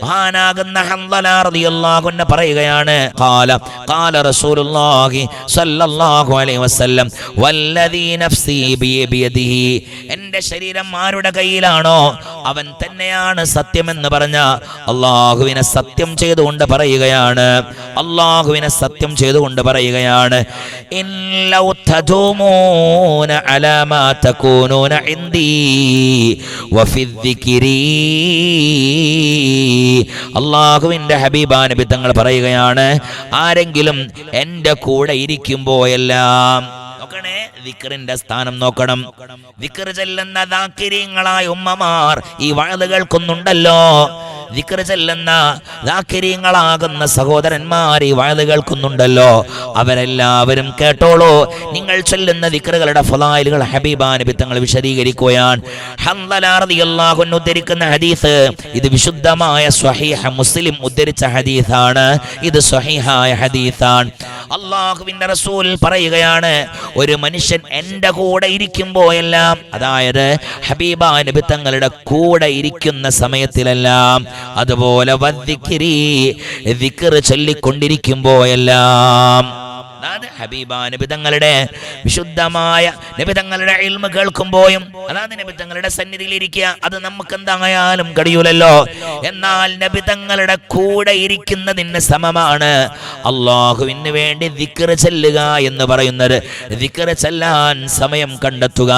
മഹാനാകുന്ന ഹൻദല റളിയല്ലാഹു അൻഹു പറയുകയാണ്, ഖാല റസൂലുള്ളാഹി സ്വല്ലല്ലാഹു അലൈഹി വസല്ലം വല്ലദീ നഫ്സി ബിയദിഹി, എൻ്റെ ശരീരം ആരുടെ കയ്യിലാണോ അവൻ തന്നെയാണ് സത്യമെന്ന് പറഞ്ഞ അല്ലാഹുവിനെ സത്യം ചെയ്തുകൊണ്ട് പറയുകയാണ്, അല്ലാഹുവിനെ സത്യം ചെയ്തുകൊണ്ട് പറയുകയാണ്, ഇല്ലൗ തദൂമൂന അലാ മാ തകൂനൂന ഇൻദീ വഫി الذിക്രി. അല്ലാഹുവിന്റെ ഹബീബാ നബി തങ്ങൾ പറയുകയാണ്, ആരെങ്കിലും എൻ്റെ കൂടെ ഇരിക്കുമ്പോഴെല്ലാം, നോക്കണേ, ദിക്റിന്റെ സ്ഥാനം നോക്കണം. ദിക്ർ ചെല്ലുന്ന ദാക്കിരീങ്ങളായ ഉമ്മമാർ ഈ വഅദ് കേൾക്കുന്നുണ്ടല്ലോ, ദിക്ർ ചെല്ലുന്ന ദാക്കിരീങ്ങളാകുന്ന സഹോദരന്മാർ ഈ വഅദ് കേൾക്കുന്നുണ്ടല്ലോ, അവരെല്ലാവരും കേട്ടോളൂ. നിങ്ങൾ ചൊല്ലുന്ന ദിക്റുകളുടെ ഫളായിലുകൾ ഹബീബാ നബി തങ്ങൾ വിശദീകരിക്കുകയാണ്. ഹൻദല റളിയല്ലാഹു അൻഹു ഉദ്ധരിക്കുന്ന ഹദീസ്, ഇത് വിശുദ്ധമായ സ്വഹീഹ് മുസ്ലിം ഉദ്ധരിച്ച ഹദീസാണ്, ഇത് സ്വഹീഹായ ഹദീസാണ്. അല്ലാഹുവിന്റെ റസൂൽ പറയുകയാണ്, ഒരു മനുഷ്യൻ എൻ്റെ കൂടെ ഇരിക്കുമ്പോഴെല്ലാം, അതായത് ഹബീബാ നബി തങ്ങളുടെ കൂടെ ഇരിക്കുന്ന സമയത്തിലെല്ലാം, അതുപോലെ വദ്ദിക്രി, ദിക്ർ ചൊല്ലിക്കൊണ്ടിരിക്കുമ്പോഴെല്ലാം, അതായത് ഹബീബാ നബി തങ്ങളുടെ വിശുദ്ധമായ നബി തങ്ങളുടെ ഇൽമ് കേൾക്കുമ്പോഴും, അതായത് നബി തങ്ങളുടെ സന്നിധിയിൽ ഇരിക്കുക, അത് നമുക്ക് എന്തായാലും കഴിയൂലല്ലോ. എന്നാൽ നബി തങ്ങളുടെ കൂടെ ഇരിക്കുന്നതിന് സമമാണ് അല്ലാഹുവിന് വേണ്ടി ദിക്ർ ചെല്ലുക എന്ന് പറയുന്നത്. ദിക്ർ ചെല്ലാൻ സമയം കണ്ടെത്തുക,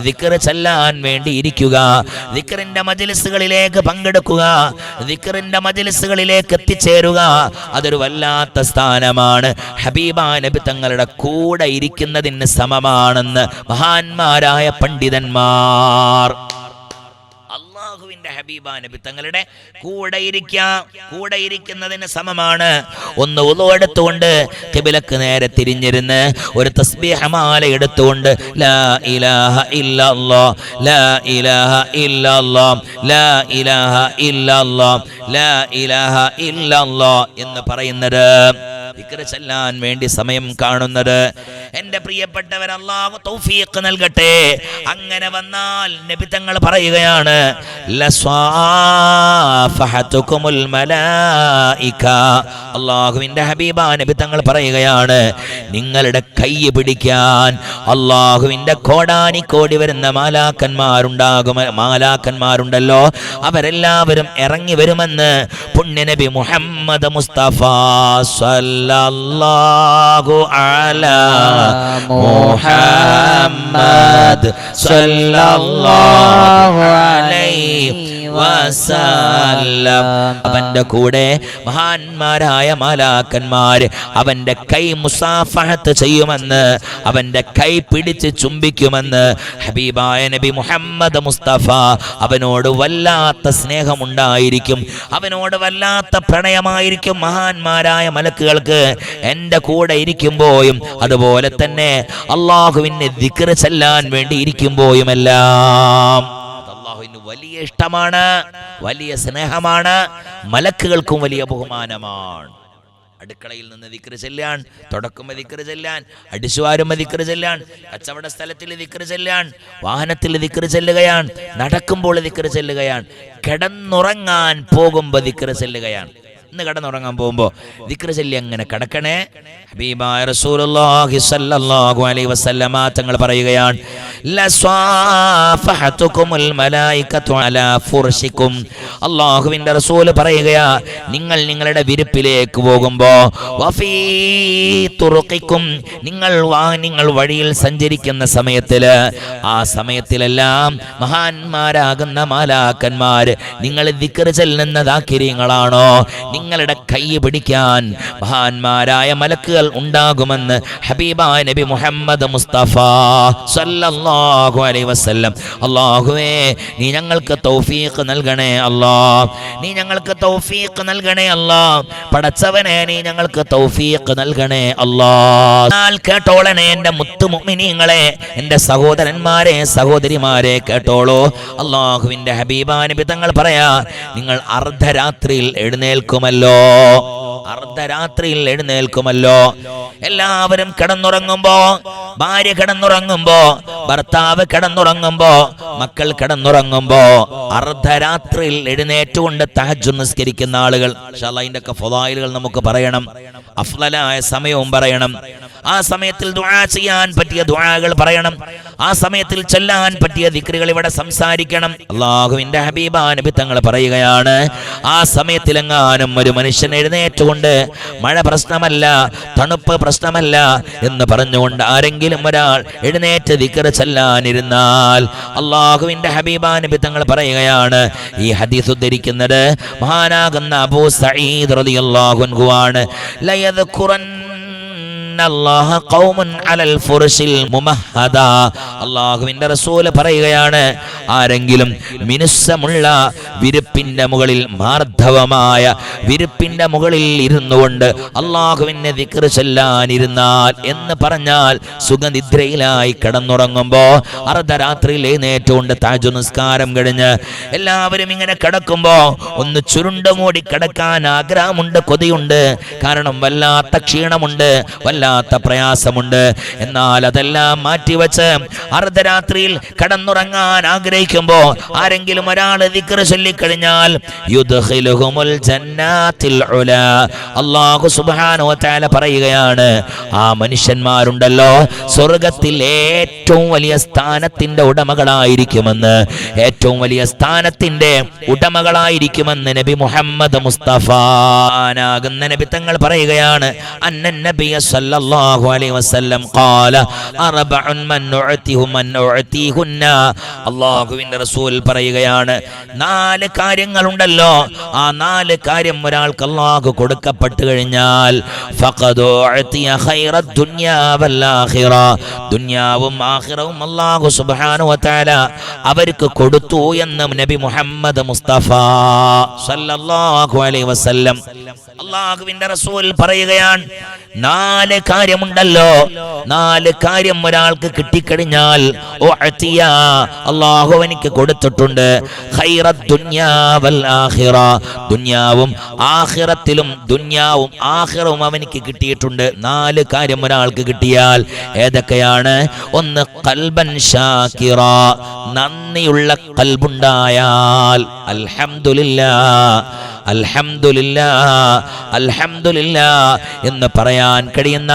ദിക്ർ ചെല്ലാൻ വേണ്ടി ഇരിക്കുക, ദിക്റിന്റെ മജ്‌ലിസുകളിലേക്ക് പങ്കെടുക്കുക, ദിക്റിന്റെ മജ്‌ലിസുകളിലേക്ക് എത്തിച്ചേരുക, അതൊരു വല്ലാത്ത സ്ഥാനമാണ്. ഹബീബാ നബി തങ്ങളുടെ കൂടെ ഇരിക്കുന്നതിന് സമമാണെന്ന് മഹാന്മാരായ പണ്ഡിതന്മാർ. അല്ലാഹുവിന്റെ ഹബീബാ നബി തങ്ങളുടെ കൂടെ ഇരിക്കുന്നതിന് സമമാണ്. ഒന്ന് വുളു എടുത്തുകൊണ്ട് ഖിബലക്ക് നേരെ തിരിഞ്ഞിരുന്ന് ഒരു തസ്ബീഹ് മാല എടുത്തുകൊണ്ട് ലാ ഇലാഹ ഇല്ലല്ലാഹ് ലാ ഇലാഹ ഇല്ലല്ലാഹ് ലാ ഇലാഹ ഇല്ലല്ലാഹ് ലാ ഇലാഹ ഇല്ലല്ലാഹ് എന്ന് പറയുന്നത്, ദിക്ർ ചൊല്ലാൻ വേണ്ടി സമയം കാണുന്നത്. എൻ്റെ പ്രിയപ്പെട്ടവർ, അല്ലാഹു തൗഫീഖ് നൽകട്ടെ. അങ്ങനെ വന്നാൽ നബി തങ്ങൾ പറയുകയാണ്, ലസ്വാഫഹതുകുമുൽ മലായിക, അല്ലാഹുവിന്റെ ഹബീബാ നബി തങ്ങൾ പറയുകയാണ്, നിങ്ങളുടെ കൈ പിടിക്കാൻ അല്ലാഹുവിന്റെ കോടാനിക്കോടി വരുന്ന മാലാക്കന്മാരുണ്ടല്ലോ, അവരെല്ലാവരും ഇറങ്ങി വരുമെന്ന് പുണ്യനബി മുഹമ്മദ് മുസ്തഫ സല്ലല്ലാഹു അലാ മുഹമ്മദ് സല്ലല്ലാഹു അലൈഹി വസല്ലം. അവന്റെ കൂടെ മഹാന്മാരായ മാലാക്കന്മാർ അവന്റെ കൈ മുസാഫഹത്ത് ചെയ്യുമെന്ന്, അവന്റെ കൈ പിടിച്ച് ചുംബിക്കുമെന്ന് ഹബീബായ നബി മുഹമ്മദ് മുസ്തഫ. അവനോട് വല്ലാത്ത സ്നേഹമുണ്ടായിരിക്കും, അവനോട് വല്ലാത്ത പ്രണയമായിരിക്കും മഹാന്മാരായ മലക്കുകൾക്ക് എൻ്റെ കൂടെ ഇരിക്കുമ്പോഴും, അതുപോലെ തന്നെ അല്ലാഹുവിനെ ദിക്ർ ചെല്ലാൻ വേണ്ടി ഇരിക്കുമ്പോഴുമെല്ലാം. വലിയ ഇഷ്ടമാണ്, വലിയ സ്നേഹമാണ്, മലക്കുകൾക്കും വലിയ ബഹുമാനമാണ്. അടുക്കളയിൽ നിന്ന് ദിക്ർ ചെല്ലാൻ, തുടക്കുമ്പോൾ ദിക്ർ ചെല്ലാൻ, അടിച്ചുവാരുമ്പോൾ ദിക്ർ ചെല്ലാൻ, കച്ചവട സ്ഥലത്തിൽ ദിക്ർ ചെല്ലാൻ, വാഹനത്തിൽ ദിക്ർ ചെല്ലുകയാണ്, നടക്കുമ്പോൾ ദിക്ർ ചെല്ലുകയാണ്, കിടന്നുറങ്ങാൻ പോകുമ്പോൾ ദിക്ർ ചെല്ലുകയാണ്. ഇന്ന് കിടന്നുറങ്ങാൻ പോകുമ്പോൾ ദിക്ർ ചൊല്ലി അങ്ങനെ കിടക്കണേ. ഹബീബായ റസൂലുള്ളാഹി സ്വല്ലല്ലാഹു അലൈഹി വസല്ലമ തങ്ങൾ പറയുകയാണ്, ലസ്വാഫഹതുകുമുൽ മലായികതു അലാ ഫുർശികും. അല്ലാഹുവിന്റെ റസൂൽ പറയുകയാ, നിങ്ങൾ നിങ്ങളുടെ വിരിപ്പിലേക്ക് പോകുമ്പോൾ, വഫീ തുറുഖികും, നിങ്ങൾ വഴിയിൽ സഞ്ചരിക്കുന്ന സമയത്തിൽ, ആ സമയത്തിലെല്ലാം മഹാന്മാരാകുന്ന മാലാക്കന്മാർ നിങ്ങൾ ദിക്ർ ചൊല്ലുന്ന ദാക്കിരീങ്ങളാണോ, നിങ്ങളുടെ കൈ പിടിക്കാൻ മഹാന്മാരായ മലക്കുകൾ ഉണ്ടാകുമെന്ന് ഹബീബായ നബി മുഹമ്മദ് മുസ്തഫ സല്ലല്ലാഹു അലൈഹി വസല്ലം. അല്ലാഹുവേ, നീ ഞങ്ങൾക്ക് തൗഫീഖ് നൽകണേ അല്ലാഹ്, നീ ഞങ്ങൾക്ക് തൗഫീഖ് നൽകണേ അല്ലാഹ്. പടച്ചവനെ, നീ ഞങ്ങൾക്ക് തൗഫീഖ് നൽകണേ അല്ലാഹ്. കേട്ടോളണേ എൻ്റെ മുത്തു മുഅ്മിനീങ്ങളെ, എൻ്റെ സഹോദരന്മാരെ സഹോദരിമാരെ, കേട്ടോളൂ. അല്ലാഹുവിൻ്റെ ഹബീബായ നബി തങ്ങൾ പറയാ, നിങ്ങൾ അർദ്ധരാത്രിയിൽ എഴുന്നേൽക്കുമല്ലോ, അർദ്ധരാത്രിയിൽ എഴുന്നേൽക്കുമല്ലോ. എല്ലാവരും കിടന്നുറങ്ങുമ്പോ, ഭാര്യ കിടന്നുറങ്ങുമ്പോ, ഭർത്താവ് കിടന്നുറങ്ങുമ്പോ, മക്കൾ കിടന്നുറങ്ങുമ്പോ അർദ്ധരാത്രിയിൽ എഴുന്നേറ്റുകൊണ്ട് തഹജ്ജുദ് നിസ്കരിക്കുന്ന ആളുകൾ, ഇൻഷാ അല്ലാഹ് ഇതിന്റെ ഒക്കെ ഫളായിലുകൾ നമുക്ക് പറയണം, അഫ്ളലായ സമയവും പറയണം. ആ സമയത്തിൽ ദുആ ചെയ്യാൻ പറ്റിയ ദുആകൾ പറയണം. ആ സമയത്തിൽ ചൊല്ലാൻ പറ്റിയ ദിക്റുകൾ ഇവിടെ സംസാരിക്കണം. അല്ലാഹുവിന്റെ ഹബീബാ നബി തങ്ങൾ പറയുകയാണ്, ആ സമയത്തിലെങ്ങാനും ഒരു മനുഷ്യൻ എഴുന്നേറ്റുകൊണ്ട് മഴ പ്രശ്നമല്ല, തണുപ്പ് പ്രശ്നമല്ല എന്ന് പറഞ്ഞുകൊണ്ട് ആരെങ്കിലും ഒരാൾ എഴുന്നേറ്റ് ദിക്ർ ചൊല്ലാനിരുന്നാൽ അല്ലാഹുവിന്റെ ഹബീബാ നബി തങ്ങൾ പറയുകയാണ്, ഈ ഹദീസ് ഉദ്ധരിക്കുന്നത് മഹാനാകുന്ന അബൂ സഈദ് റളിയല്ലാഹു അൻഹു ആണ്. അല്ലാഹുവിന്റെ റസൂൽ പറയുകയാണ്, ആരെങ്കിലും മിനുസമുള്ള വിരിപ്പിന്റെ മുകളിൽ, മാർദ്ധവമായ വിരിപ്പിന്റെ മുകളിൽ ഇരുന്നുകൊണ്ട് അല്ലാഹുവിനെ ദിക്ർ ചൊല്ലാനിരുന്നാൽ എന്ന് പറഞ്ഞാൽ സുഖനിദ്രയിലായി കിടന്നുറങ്ങുമ്പോ അർദ്ധരാത്രിയിൽ എഴുന്നേറ്റുകൊണ്ട് തഹജ്ജുദ് നിസ്കാരം കഴിഞ്ഞ് എല്ലാവരും ഇങ്ങനെ കിടക്കുമ്പോ ഒന്ന് ചുരുണ്ടുമൂടി കിടക്കാൻ ആഗ്രഹമുണ്ട്, കൊതിയുണ്ട്. കാരണം വല്ലാത്ത ക്ഷീണമുണ്ട്, വല്ലാത്ത പ്രയാസമുണ്ട്. എന്നാൽ അതെല്ലാം മാറ്റിവെച്ച് അർദ്ധരാത്രിയിൽ കടന്നുറങ്ങാൻ ആഗ്രഹിക്കുമ്പോ ആരെങ്കിലും ഒരാൾ ദിക്ർ ചൊല്ലിക്കഴിഞ്ഞാൽ യുദ്ഖിലുഹുമുൽ ജന്നാത്തിൽ ഉലാ, അല്ലാഹു സുബ്ഹാനഹു വ തആല പറയുകയാണ്, ആ മനുഷ്യന്മാരുണ്ടല്ലോ സ്വർഗ്ഗത്തിൽ ഏറ്റവും വലിയ സ്ഥാനത്തിന്റെ ഉടമകളായിരിക്കുമെന്ന്, ഏറ്റവും വലിയ സ്ഥാനത്തിന്റെ ഉടമകളായിരിക്കുമെന്ന് നബി മുഹമ്മദ് മുസ്തഫ ആകുന്ന നബി തങ്ങൾ പറയുകയാണ്. അന്നൻ നബിയ സല്ലല്ലാഹു അലൈഹി വസല്ലം ഖാല അർബഉൻ മൻ ഉഅതിഹുന്ന, അല്ലാഹുവിന്റെ റസൂൽ പറയുകയാണ്, 4 കാര്യങ്ങളുണ്ടല്ലോ, ആ 4 കാര്യം ഒരാൾക്ക് അല്ലാഹു കൊടുക്കപ്പെട്ടു കഴിഞ്ഞാൽ ഫഖദ് ഉഅതിയ ഖൈറദ് ദുനിയാ വൽ ആഖിറ, ദുനിയാവും ആഖിറവും അല്ലാഹു സുബ്ഹാനഹു വ തആല അവർക്ക് കൊടുത്തു എന്ന് നബി മുഹമ്മദ് മുസ്തഫ സല്ലല്ലാഹു അലൈഹി വസല്ലം അല്ലാഹുവിന്റെ റസൂൽ പറയുകയാണ്, 4 കാര്യമുണ്ടല്ലോ, 4 കാര്യം ഒരാൾക്ക് കിട്ടിക്കഴിഞ്ഞാൽ അല്ലാഹു അവനിക്ക് കൊടുത്തിട്ടുണ്ട്. ഖൈറദ് ദുനിയാ വൽ ആഖിറ, ദുനിയാവും ആഖിറത്തിലും ദുനിയാവും ആഖിറവും അവനിക്ക് കിട്ടിയിട്ടുണ്ട്. 4 കാര്യം ഒരാൾക്ക് കിട്ടിയാൽ ഏതൊക്കെയാണ്? ഒന്ന് ഖൽബൻ ഷാകിറ, നന്ദിയുള്ള ഖൽബുണ്ടായാൽ, അൽഹംദുലില്ലാഹ് അൽഹംദുലില്ലാഹ് അൽഹംദുലില്ലാഹ് എന്ന് പറയാൻ കഴിയുന്ന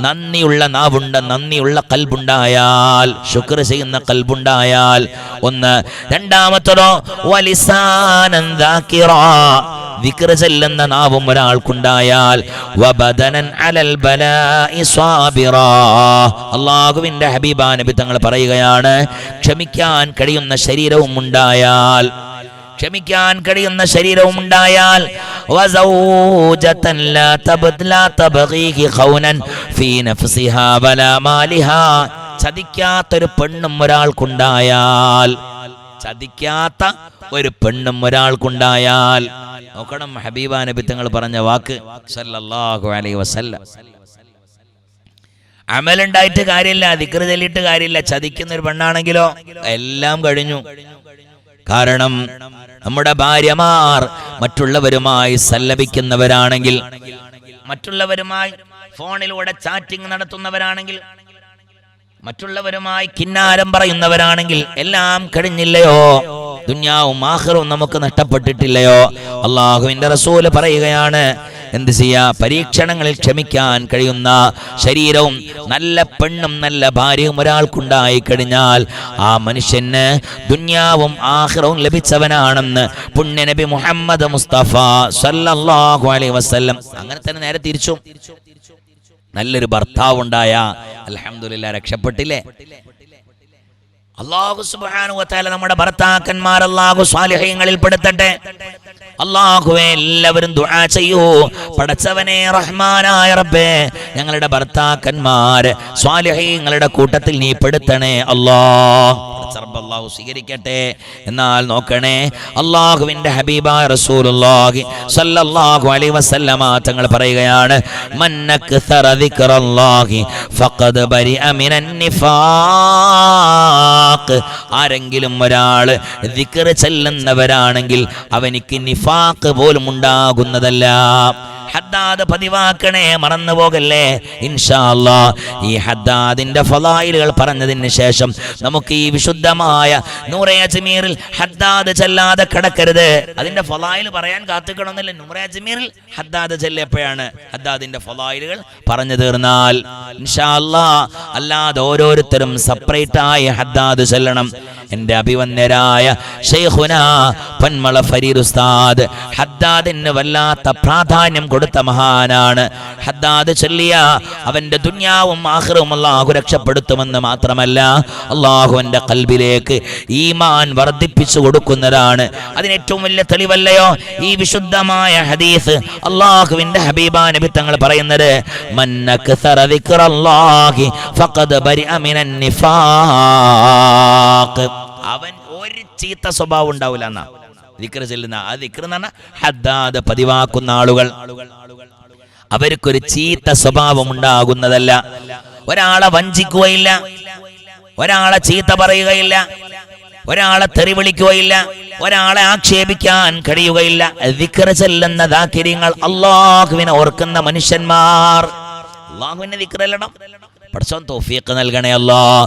നന്ദിയുള്ള നാവുണ്ട്, നന്ദിയുള്ള ഖൽബുണ്ടായാൽ, ശുക്ർ ചെയ്യുന്ന ഖൽബുണ്ടായാൽ ഒന്ന്. രണ്ടാമത്തതോ വലിസാനൻ ദാകിറാ, ദിക്ർ ചൊല്ലുന്ന നാവും ഒരാൾക്കുണ്ടായാൽ, വബദനൻ അലൽ ബലാഇ സ്വാബിറാ, അല്ലാഹുവിന്റെ ഹബീബാ നബി തങ്ങൾ പറയുകയാണ്, ക്ഷമിക്കാൻ കഴിയുന്ന ശരീരവും ഉണ്ടായാൽ, ക്ഷമിക്കാൻ കഴിയുന്ന ശരീരവും ഉണ്ടായാൽ, വസൗജതൻ ലാ തബ്ഗീഹി ഖൗനൻ ഫീ നഫ്സിഹാ വലാ മാലിഹാ, ചതിക്കാത്തൊരു പെണ്ണും ഒരാൾക്കുണ്ടായാൽ, ചതിക്കാത്ത ഒരു പെണ്ണും ഒരാൾക്കുണ്ടായാൽ, നോക്കണം ഹബീബാ നബി തങ്ങൾ പറഞ്ഞ വാക്ക് സല്ലല്ലാഹു അലൈഹി വസല്ലം. അമലുണ്ടായിട്ട് കാര്യമില്ല, ദിക്ർ ചൊല്ലിയിട്ട് കാര്യമില്ല, ചതിക്കുന്ന ഒരു പെണ്ണാണെങ്കിലോ എല്ലാം കഴിഞ്ഞു. കാരണം നമ്മുടെ ഭാര്യമാർ മറ്റുള്ളവരുമായി സല്ലപിക്കുന്നവരാണെങ്കിൽ, മറ്റുള്ളവരുമായി ഫോണിലൂടെ ചാറ്റിംഗ് നടത്തുന്നവരാണെങ്കിൽ, മറ്റുള്ളവരുമായി കിന്നാരം പറയുന്നവരാണെങ്കിൽ എല്ലാം കഴിഞ്ഞില്ലയോ? ദുനിയാവും ആഖിറവും നമുക്ക് നഷ്ടപ്പെട്ടിട്ടില്ലയോ? അല്ലാഹുവിന്റെ റസൂൽ പറയുകയാണ്, എന്ത് ചെയ്യാ? പരീക്ഷണങ്ങളിൽ ക്ഷമിക്കാൻ കഴിയുന്ന ശരീരവും നല്ല പെണ്ണും നല്ല ഭാര്യയും ഒരാൾക്കുണ്ടായി കഴിഞ്ഞാൽ ആ മനുഷ്യന് ദുനിയാവും ആഖിറവും ലഭിച്ചവനാണെന്ന് പുണ്യ നബി മുഹമ്മദ് മുസ്തഫ സല്ലല്ലാഹു അലൈഹി വസല്ലം. അങ്ങനെ തന്നെ നേരെ തിരിച്ചും നല്ലൊരു ഭർത്താവ് ഉണ്ടായ അൽഹംദുലില്ലാഹ് രക്ഷപ്പെട്ടില്ലേ? അല്ലാഹു സുബ്ഹാനഹു വ തആല നമ്മുടെ ഭർത്താക്കന്മാർ അല്ലാഹു സ്വാലിഹീങ്ങളിൽ പെടുത്തട്ടെ. അല്ലാഹുവേ, എല്ലാവരും ദുആ ചെയ്യൂ. പടച്ചവനെ റഹ്മാനായ റബ്ബേ, ഞങ്ങളുടെ ഭർത്താക്കന്മാർ സ്വാലിഹീങ്ങളുടെ കൂട്ടത്തിൽ നീ പെടുത്തണേ അല്ലാഹ്. അല്ലാഹു സ്വീകരിക്കട്ടെ. എന്നാൽ നോക്കണേ, അല്ലാഹുവിന്റെ ഹബീബായ റസൂലുള്ളാഹി സ്വല്ലല്ലാഹു അലൈഹി വസല്ലമ തങ്ങൾ പറയുകയാണ്, മന്നക്സറ ദിക്റല്ലാഹി ഫഖദ് ബരിഅ മിനൻ നിഫാഖ്. ആരെങ്കിലും ഒരാൾ ദിക്ർ ചൊല്ലുന്നവരാണെങ്കിൽ അവനിക്ക് നിഫാഖ് പോലും ഉണ്ടാകുന്നതല്ല. ഹദ്ദാദ് പതിവാക്കണേ, മറന്നു പോകല്ലേ. ഇൻഷാ അല്ലാഹ് ഈ ഹദ്ദാദിന്റെ ഫളായിലുകൾ പറഞ്ഞതിന് ശേഷം നമുക്ക് ഈ വിശുദ്ധമായ നൂറെ അജ്മീറിൽ ഹദ്ദാദ് ചൊല്ലാതെ കിടക്കരുത്. അതിന്റെ ഫളായിൽ പറയാൻ കാത്തുക്കണമെന്നില്ല. നൂറെ അജ്മീറിൽ ഹദ്ദാദ് ചൊല്ലിയപ്പോഴാണ് ഹദ്ദാദിന്റെ ഫളായിലുകൾ പറഞ്ഞു തീർന്നാൽ ഇൻഷാ അല്ലാഹ്. അല്ലാതെ ഓരോരുത്തരും സെപ്പറേറ്റ് ആയി ഹദ്ദാദ് ചൊല്ലണം. എന്റെ അഭിവന്യരായ ശൈഖുനാ പന്മള ഫരീദ് ഉസ്താദ് ഹദ്ദാദിന് വല്ലാത്ത പ്രാധാന്യം കൊടുത്ത മഹാനാണ്. ഹദ്ദാദ് ചൊല്ലിയ അവന്റെ ദുനിയാവും ആഖിറവും അല്ലാഹു രക്ഷപ്പെടുത്തുമെന്ന് മാത്രമല്ല, അല്ലാഹുവിന്റെ ഖൽബിലേക്ക് ഈമാൻ വർദ്ധിപ്പിച്ചു കൊടുക്കുന്നതാണ്. അതിന് ഏറ്റവും വലിയ തെളിവല്ലയോ ഈ വിശുദ്ധമായ ഹദീസ്. അല്ലാഹുവിന്റെ ഹബീബാ നബി തങ്ങൾ പറയുന്നത്, മൻ അക്സറ ദിക്റല്ലാഹി ഫഖദ് ബരിഅ മിനൻ നിഫാഖ്. അവൻ ഒരു ചീത്ത സ്വഭാവം ഉണ്ടാവില്ല എന്നാ ദിക്ർ ചെല്ലുന്ന. ആ ദിക്ർ എന്ന് പറഞ്ഞാൽ ഹദ്ദാദ് പതിവാക്കുന്ന ആളുകൾ അവർക്കൊരു ചീത്ത സ്വഭാവം ഉണ്ടാകുന്നതല്ല. ഒരാളെ വഞ്ചിക്കുകയില്ല, ഒരാളെ ചീത്ത പറയുകയില്ല, ഒരാളെ തെറി വിളിക്കുകയില്ല, ഒരാളെ ആക്ഷേപിക്കാൻ കഴിയുകയില്ല. ദിക്ർ ചെല്ലുന്ന ദാക്കിര്യങ്ങൾ, അല്ലാഹുവിനെ ഓർക്കുന്ന മനുഷ്യന്മാർ. അല്ലാഹുവിനെ ദിക്ർ ചെല്ലണം. പടച്ചോൻ തൗഫീഖ് നൽകണേ അല്ലാഹ്.